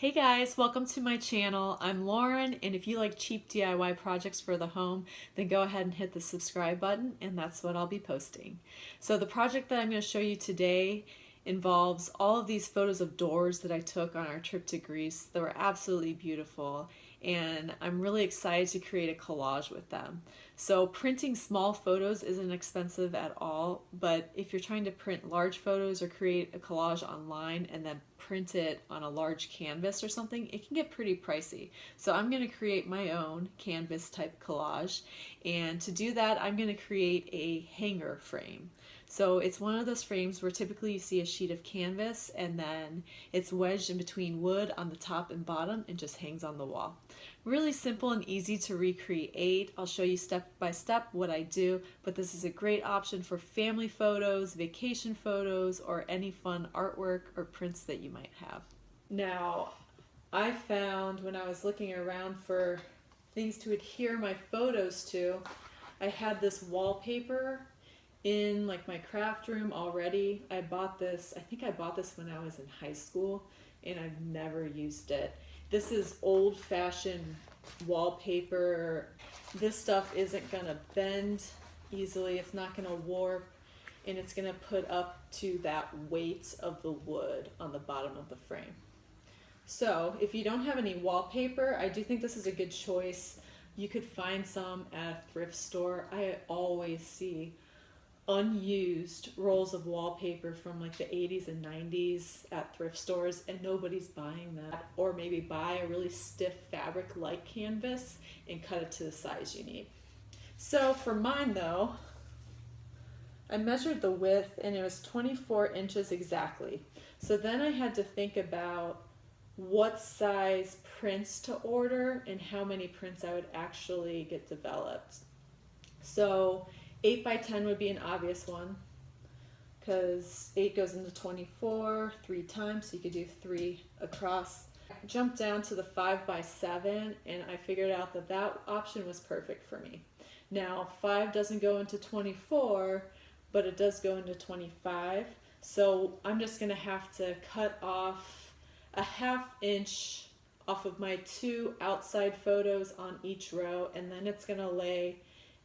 Hey guys, welcome to my channel. I'm Lauren, and if you like cheap DIY projects for the home, then go ahead and hit the subscribe button, and that's what I'll be posting. So the project that I'm going to show you today involves all of these photos of doors that I took on our trip to Greece. They were absolutely beautiful, and I'm really excited to create a collage with them. So printing small photos isn't expensive at all, but if you're trying to print large photos or create a collage online and then print it on a large canvas or something, it can get pretty pricey. So I'm going to create my own canvas type collage, and to do that I'm going to create a hanger frame. So it's one of those frames where typically you see a sheet of canvas and then it's wedged in between wood on the top and bottom and just hangs on the wall. Really simple and easy to recreate. I'll show you step by step what I do, but this is a great option for family photos, vacation photos, or any fun artwork or prints that you might have. Now, I found when I was looking around for things to adhere my photos to, I had this wallpaper in like my craft room already. I think I bought this when I was in high school, and I've never used it. This is old-fashioned wallpaper. This stuff isn't gonna bend easily, it's not gonna warp, and it's gonna put up to that weight of the wood on the bottom of the frame. So if you don't have any wallpaper, I do think this is a good choice. You could find some at a thrift store. I always see unused rolls of wallpaper from like the 80s and 90s at thrift stores, and nobody's buying that. Or maybe buy a really stiff fabric like canvas and cut it to the size you need. So for mine though, I measured the width and it was 24 inches exactly. So then I had to think about what size prints to order and how many prints I would actually get developed. So 8 by 10 would be an obvious one because 8 goes into 24 3 times, so you could do 3 across. I jumped down to the 5 by 7 and I figured out that that option was perfect for me. Now 5 doesn't go into 24, but it does go into 25, so I'm just going to have to cut off a ½ inch off of my 2 outside photos on each row, and then it's going to lay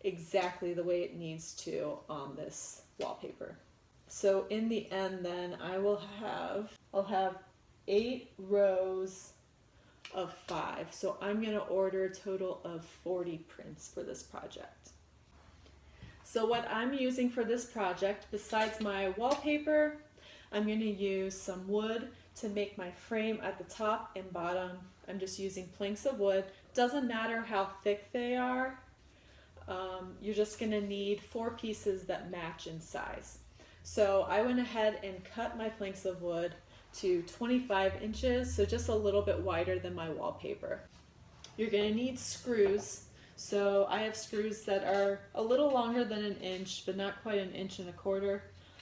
exactly the way it needs to on this wallpaper. So in the end then I'll have 8 rows of 5. So I'm going to order a total of 40 prints for this project. So what I'm using for this project, besides my wallpaper, I'm going to use some wood to make my frame at the top and bottom. I'm just using planks of wood. Doesn't matter how thick they are. You're just going to need 4 pieces that match in size. So I went ahead and cut my planks of wood to 25 inches, so just a little bit wider than my wallpaper. You're going to need screws. So I have screws that are a little longer than 1 inch, but not quite 1.25 inches,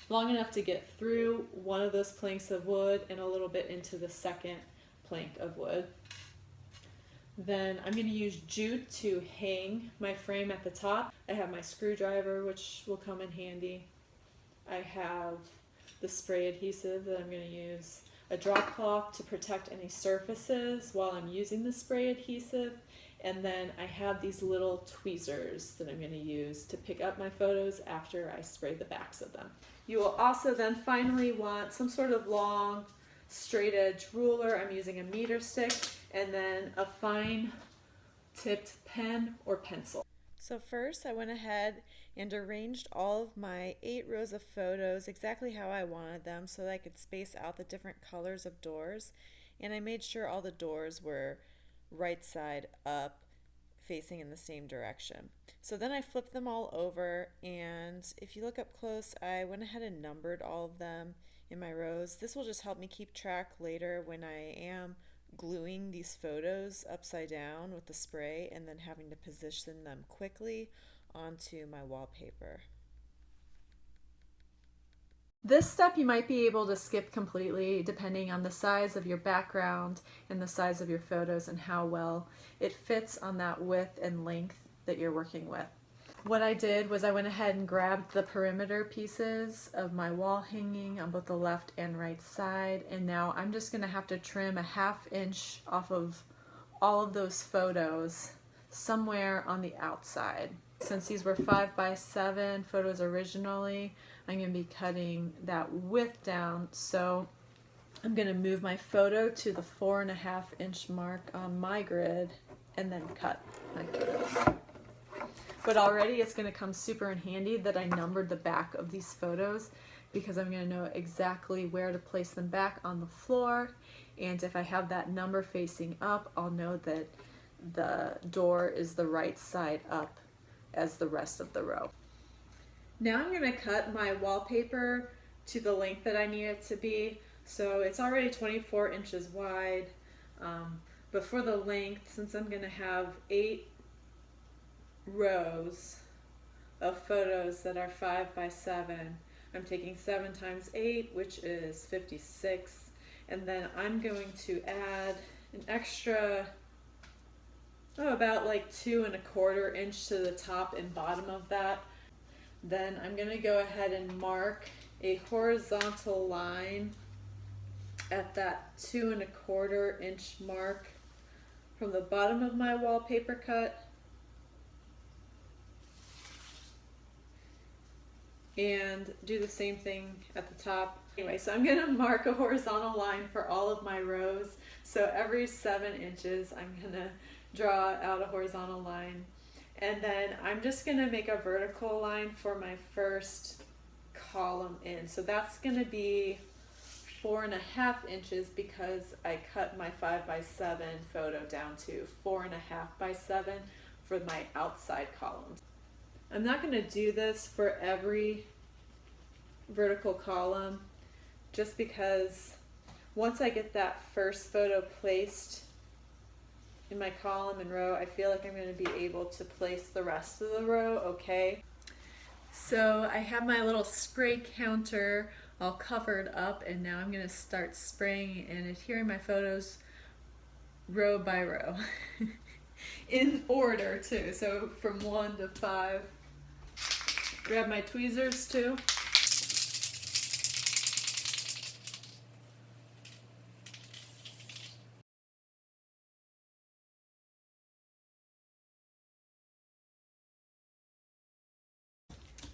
long enough to get through one of those planks of wood and a little bit into the second plank of wood. Then I'm going to use jute to hang my frame at the top. I have my screwdriver, which will come in handy. I have the spray adhesive that I'm going to use, a drop cloth to protect any surfaces while I'm using the spray adhesive, and then I have these little tweezers that I'm going to use to pick up my photos after I spray the backs of them. You will also then finally want some sort of long straight edge ruler. I'm using a meter stick, and then a fine tipped pen or pencil. So first I went ahead and arranged all of my 8 rows of photos exactly how I wanted them so that I could space out the different colors of doors, and I made sure all the doors were right side up, facing in the same direction. So then I flipped them all over, and if you look up close, I went ahead and numbered all of them in my rows. This will just help me keep track later when I am gluing these photos upside down with the spray and then having to position them quickly onto my wallpaper. This step you might be able to skip completely depending on the size of your background and the size of your photos and how well it fits on that width and length that you're working with. What I did was I went ahead and grabbed the perimeter pieces of my wall hanging on both the left and right side, and now I'm just going to have to trim a 1/2 inch off of all of those photos somewhere on the outside. Since these were 5x7 photos originally, I'm going to be cutting that width down, so I'm going to move my photo to the 4.5 inch mark on my grid and then cut my photos. But already it's going to come super in handy that I numbered the back of these photos, because I'm going to know exactly where to place them back on the floor, and if I have that number facing up, I'll know that the door is the right side up as the rest of the row. Now I'm going to cut my wallpaper to the length that I need it to be. So it's already 24 inches wide, but for the length, since I'm going to have 8 rows of photos that are 5x7, I'm taking 7 times 8, which is 56, and then I'm going to add an extra, about like 2.25 inch to the top and bottom of that. Then I'm going to go ahead and mark a horizontal line at that 2.25 inch mark from the bottom of my wallpaper cut, and do the same thing at the top. Anyway, so I'm going to mark a horizontal line for all of my rows. So every 7 inches I'm going to draw out a horizontal line, and then I'm just going to make a vertical line for my first column in. So that's going to be 4.5 inches, because I cut my 5x7 photo down to 4.5x7 for my outside columns. I'm not going to do this for every vertical column, just because once I get that first photo placed in my column and row, I feel like I'm going to be able to place the rest of the row okay. So I have my little spray counter all covered up, and now I'm going to start spraying and adhering my photos row by row in order too, so from 1 to 5. Grab my tweezers too.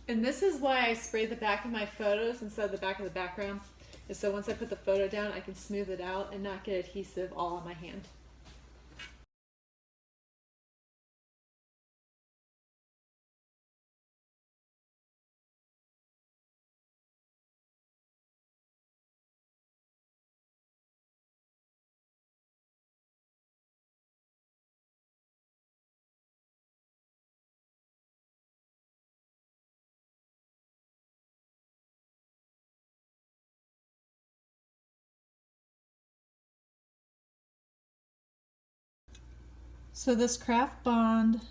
And this is why I spray the back of my photos instead of the back of the background, is so once I put the photo down, I can smooth it out and not get adhesive all on my hand. So this craft bond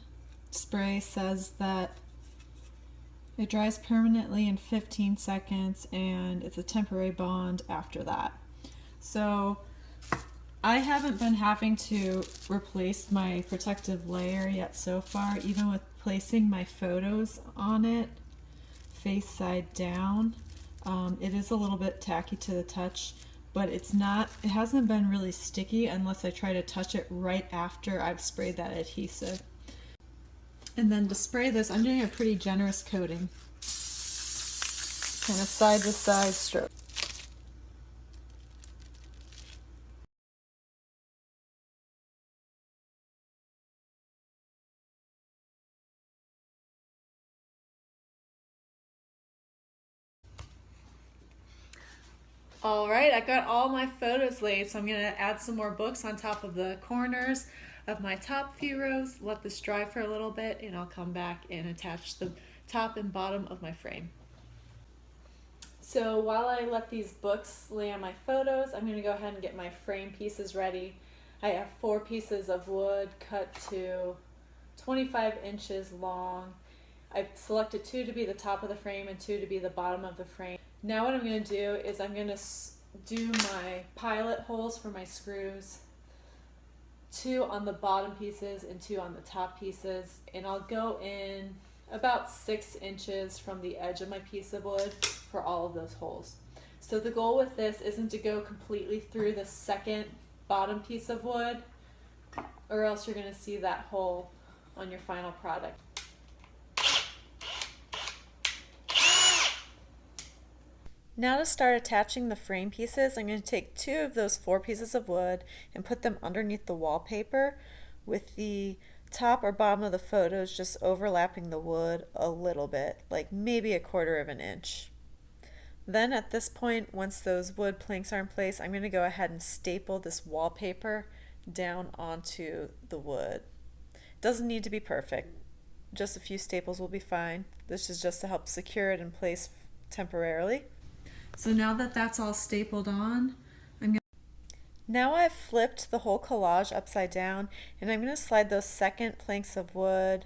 spray says that it dries permanently in 15 seconds and it's a temporary bond after that. So I haven't been having to replace my protective layer yet so far, even with placing my photos on it face side down. It is a little bit tacky to the touch, but it hasn't been really sticky unless I try to touch it right after I've sprayed that adhesive. And then to spray this, I'm doing a pretty generous coating, kind of side to side stroke. All right, I got all my photos laid, so I'm going to add some more books on top of the corners of my top few rows, let this dry for a little bit, and I'll come back and attach the top and bottom of my frame. So while I let these books lay on my photos, I'm going to go ahead and get my frame pieces ready. I have 4 pieces of wood cut to 25 inches long. I selected 2 to be the top of the frame and 2 to be the bottom of the frame. Now what I'm going to do is I'm going to do my pilot holes for my screws, 2 on the bottom pieces and 2 on the top pieces, and I'll go in about 6 inches from the edge of my piece of wood for all of those holes. So the goal with this isn't to go completely through the second bottom piece of wood, or else you're going to see that hole on your final product. Now to start attaching the frame pieces, I'm going to take 2 of those 4 pieces of wood and put them underneath the wallpaper with the top or bottom of the photos just overlapping the wood a little bit, like maybe 1/4 of an inch. Then at this point, once those wood planks are in place, I'm going to go ahead and staple this wallpaper down onto the wood. It doesn't need to be perfect. Just a few staples will be fine. This is just to help secure it in place temporarily. So now that that's all stapled on, now I've flipped the whole collage upside down, and I'm going to slide those second planks of wood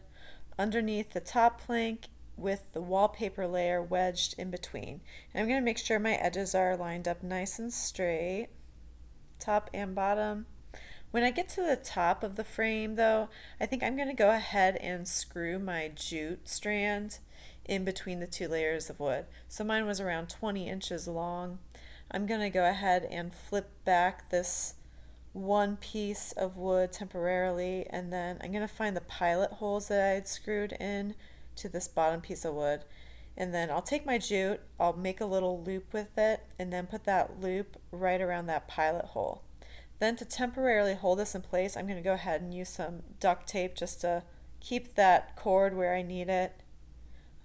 underneath the top plank with the wallpaper layer wedged in between. And I'm going to make sure my edges are lined up nice and straight, top and bottom. When I get to the top of the frame though, I think I'm going to go ahead and screw my jute strand in between the 2 layers of wood. So mine was around 20 inches long. I'm going to go ahead and flip back this 1 piece of wood temporarily, and then I'm going to find the pilot holes that I had screwed in to this bottom piece of wood, and then I'll take my jute, I'll make a little loop with it, and then put that loop right around that pilot hole. Then to temporarily hold this in place, I'm going to go ahead and use some duct tape just to keep that cord where I need it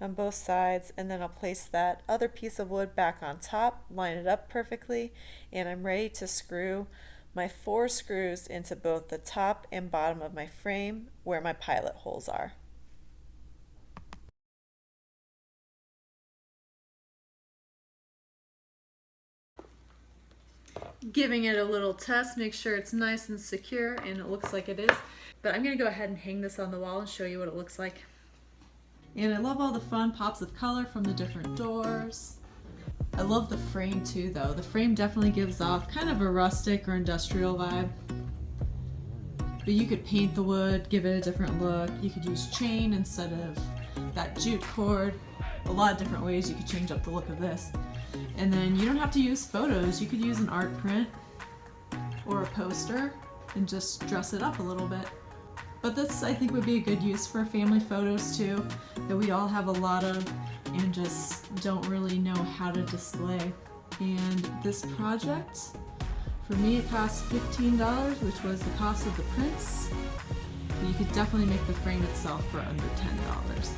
on both sides, and then I'll place that other piece of wood back on top, line it up perfectly, and I'm ready to screw my 4 screws into both the top and bottom of my frame where my pilot holes are. Giving it a little test, make sure it's nice and secure, and it looks like it is. But I'm going to go ahead and hang this on the wall and show you what it looks like. And I love all the fun pops of color from the different doors. I love the frame too though. The frame definitely gives off kind of a rustic or industrial vibe. But you could paint the wood, give it a different look. You could use chain instead of that jute cord. A lot of different ways you could change up the look of this. And then you don't have to use photos. You could use an art print or a poster and just dress it up a little bit. But this I think would be a good use for family photos too, that we all have a lot of and just don't really know how to display. And this project, for me it cost $15, which was the cost of the prints. But you could definitely make the frame itself for under $10.